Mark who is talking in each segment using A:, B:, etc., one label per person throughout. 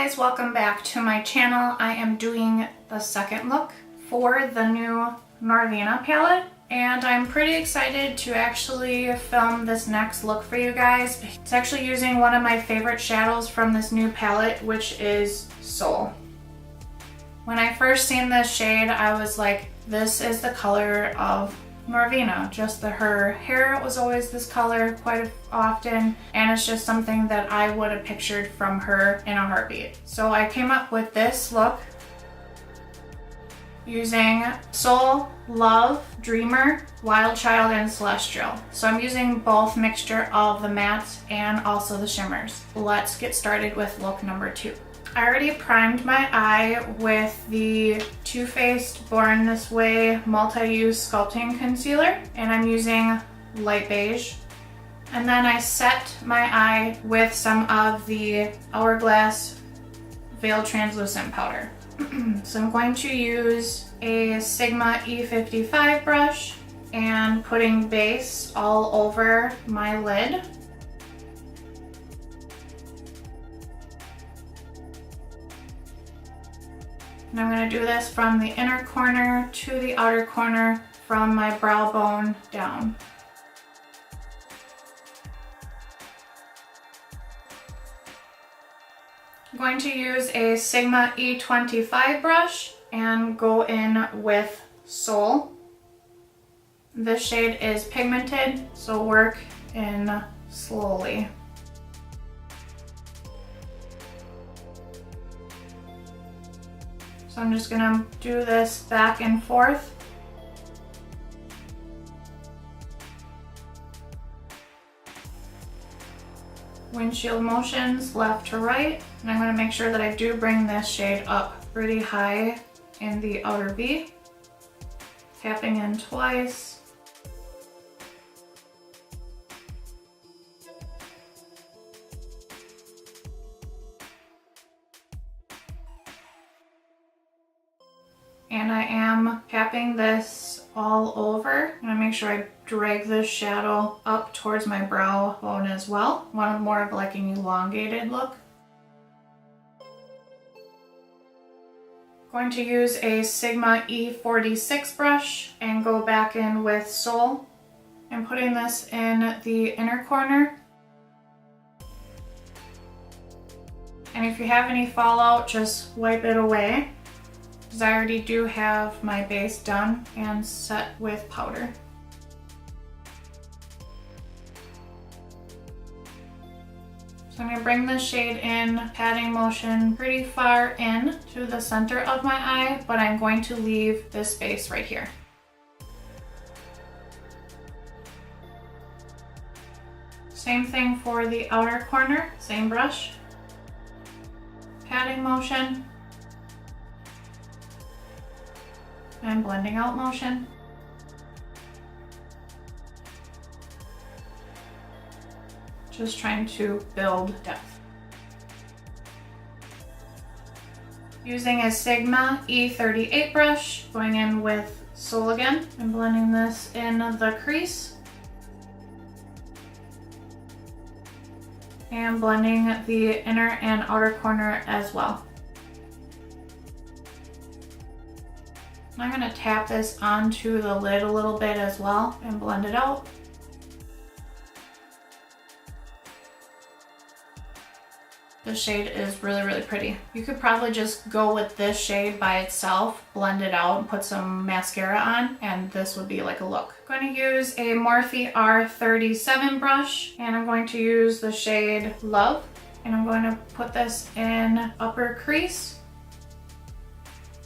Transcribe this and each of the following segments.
A: guys, welcome back to my channel. I am doing the second look for the new Norvina palette, and I'm pretty excited to actually film this next look for you guys. It's actually using one of my favorite shadows from this new palette, which is Soul. When I first seen this shade, I was like, this is the color of Norvina. Just her hair was always this color quite often, and it's just something that I would have pictured from her in a heartbeat. So I came up with this look using Soul, Love, Dreamer, Wild Child, and Celestial. So I'm using both mixture of the mattes and also the shimmers. Let's get started with look number 2. I already primed my eye with the Too Faced Born This Way Multi-Use Sculpting Concealer, and I'm using light beige. And then I set my eye with some of the Hourglass Veil Translucent Powder. So I'm going to use a Sigma E55 brush and putting base all over my lid. And I'm going to do this from the inner corner to the outer corner from my brow bone down. I'm going to use a Sigma E25 brush and go in with Soul. This shade is pigmented, so work in slowly. So I'm just gonna do this back and forth. Windshield motions left to right. And I'm gonna make sure that I do bring this shade up pretty high in the outer V. Tapping in twice. And I am tapping this all over. I'm gonna make sure I drag this shadow up towards my brow bone as well. Want more of like an elongated look. Going to use a Sigma E46 brush and go back in with Soul. I'm putting this in the inner corner. And if you have any fallout, just wipe it away, because I already do have my base done and set with powder. So I'm going to bring this shade in, patting motion pretty far in to the center of my eye, but I'm going to leave this space right here. Same thing for the outer corner, same brush. Patting motion. And blending out motion. Just trying to build depth. Using a Sigma E38 brush, going in with Soul again, and blending this in the crease. And blending the inner and outer corner as well. I'm going to tap this onto the lid a little bit as well and blend it out. This shade is really, really pretty. You could probably just go with this shade by itself, blend it out, and put some mascara on, and this would be like a look. I'm going to use a Morphe R37 brush, and I'm going to use the shade Love, and I'm going to put this in upper crease,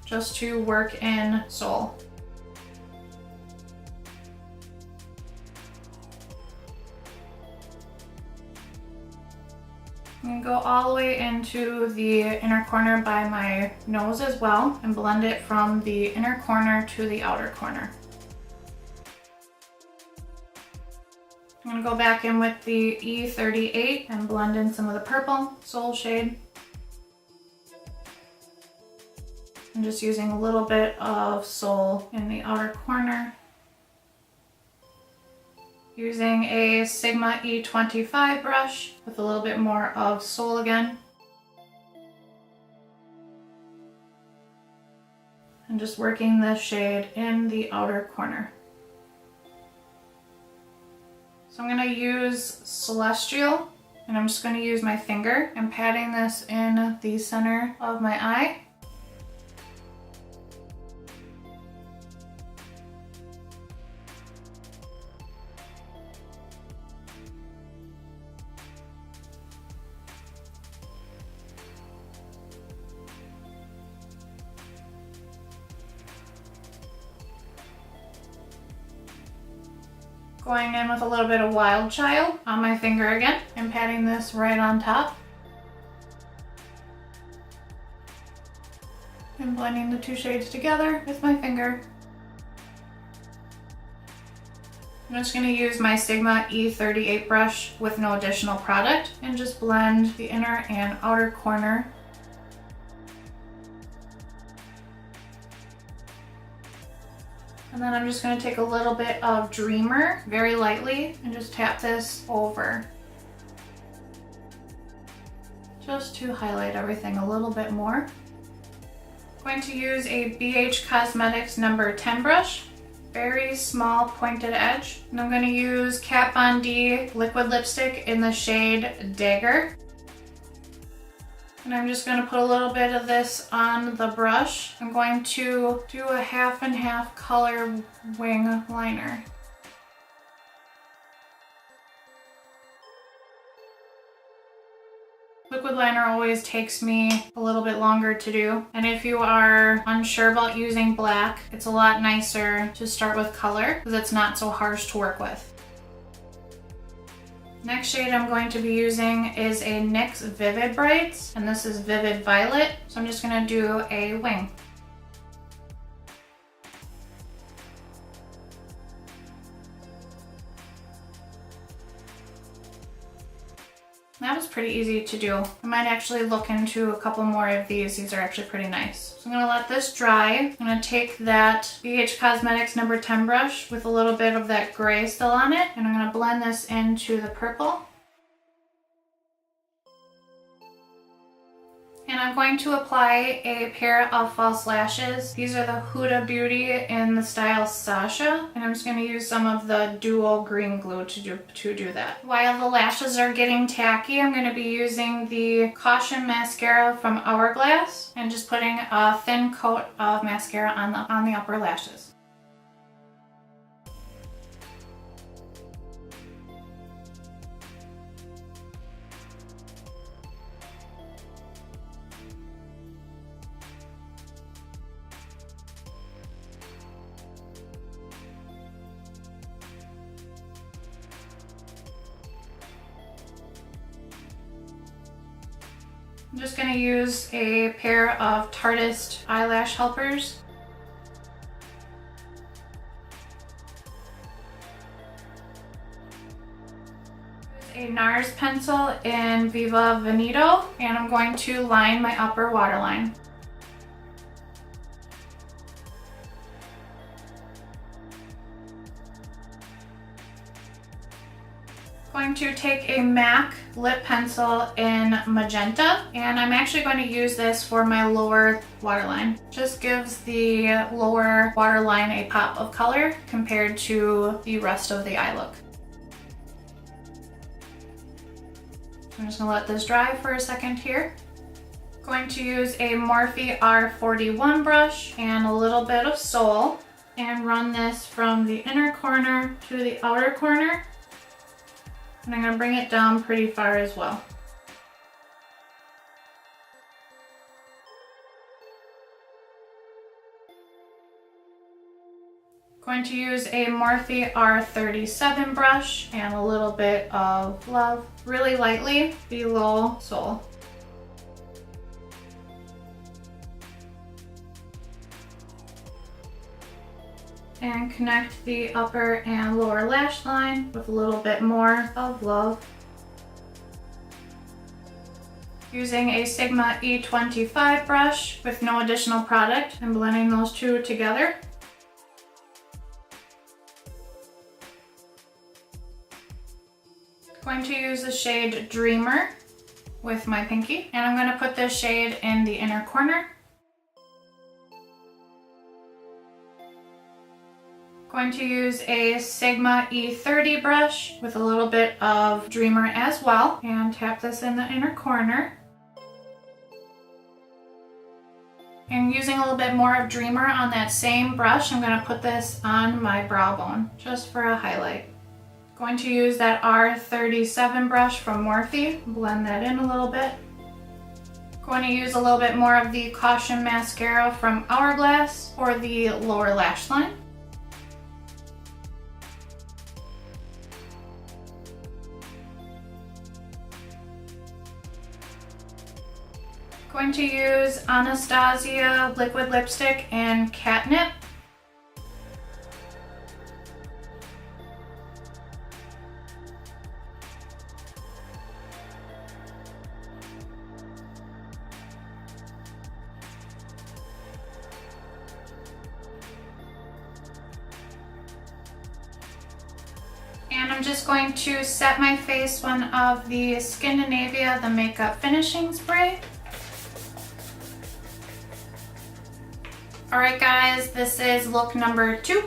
A: just to work in Soul. I'm going to go all the way into the inner corner by my nose as well and blend it from the inner corner to the outer corner. I'm going to go back in with the E38 and blend in some of the purple Soul shade. I'm just using a little bit of Soul in the outer corner. Using a Sigma E25 brush with a little bit more of Soul again. and just working this shade in the outer corner. So I'm going to use Celestial, and I'm just going to use my finger and patting this in the center of my eye. Going in with a little bit of Wild Child on my finger again and patting this right on top. And blending the two shades together with my finger. I'm just going to use my Sigma E38 brush with no additional product and just blend the inner and outer corner. And then I'm just going to take a little bit of Dreamer, very lightly, and just tap this over. Just to highlight everything a little bit more. I'm going to use a BH Cosmetics number 10 brush, very small pointed edge. And I'm going to use Kat Von D liquid lipstick in the shade Dagger. And I'm just going to put a little bit of this on the brush. I'm going to do a half and half color wing liner. Liquid liner always takes me a little bit longer to do. And if you are unsure about using black, it's a lot nicer to start with color because it's not so harsh to work with. Next shade I'm going to be using is a NYX Vivid Brights, and this is Vivid Violet. So I'm just going to do a wing. That was pretty easy to do. I might actually look into a couple more of these. These are actually pretty nice. So I'm going to let this dry. I'm going to take that BH Cosmetics number 10 brush with a little bit of that gray still on it, and I'm going to blend this into the purple. And I'm going to apply a pair of false lashes. These are the HudaBeauty in the style Sasha. And I'm just going to use some of the dual green glue to do that. While the lashes are getting tacky, I'm going to be using the Caution Mascara from Hourglass and just putting a thin coat of mascara on the upper lashes. I'm just going to use a pair of Tarteist eyelash helpers. A NARS pencil in Viva Veneto, and I'm going to line my upper waterline. Going to take a MAC lip pencil in Magenta, and I'm actually going to use this for my lower waterline. Just gives the lower waterline a pop of color compared to the rest of the eye look. I'm just going to let this dry for a second here. Going to use a Morphe R41 brush and a little bit of Soul and run this from the inner corner to the outer corner. And I'm going to bring it down pretty far as well. Going to use a Morphe R37 brush and a little bit of Love really lightly below Soul. And connect the upper and lower lash line with a little bit more of Love. Using a Sigma E25 brush with no additional product and blending those two together. Going to use the shade Dreamer with my pinky, and I'm going to put this shade in the inner corner. Going to use a Sigma E30 brush with a little bit of Dreamer as well, and tap this in the inner corner. And using a little bit more of Dreamer on that same brush, I'm going to put this on my brow bone just for a highlight. Going to use that R37 brush from Morphe, blend that in a little bit. Going to use a little bit more of the Caution Mascara from Hourglass for the lower lash line. Going to use Anastasia liquid lipstick and Catnip. And I'm just going to set my face one of the Scandinavia, the makeup finishing spray. Alright guys, this is look number 2.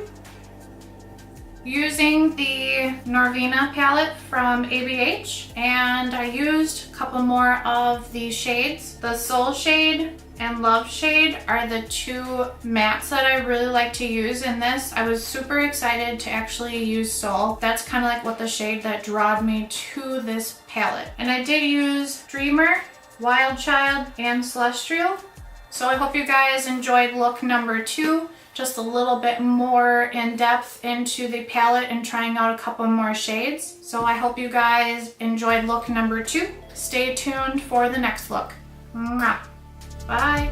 A: Using the Norvina palette from ABH, and I used a couple more of the shades. The Soul shade and Love shade are the two mattes that I really like to use in this. I was super excited to actually use Soul. That's kind of like what the shade that drawed me to this palette. And I did use Dreamer, Wild Child, and Celestial. So I hope you guys enjoyed look number 2, just a little bit more in depth into the palette and trying out a couple more shades. So I hope you guys enjoyed look number 2. Stay tuned for the next look. Mwah. Bye.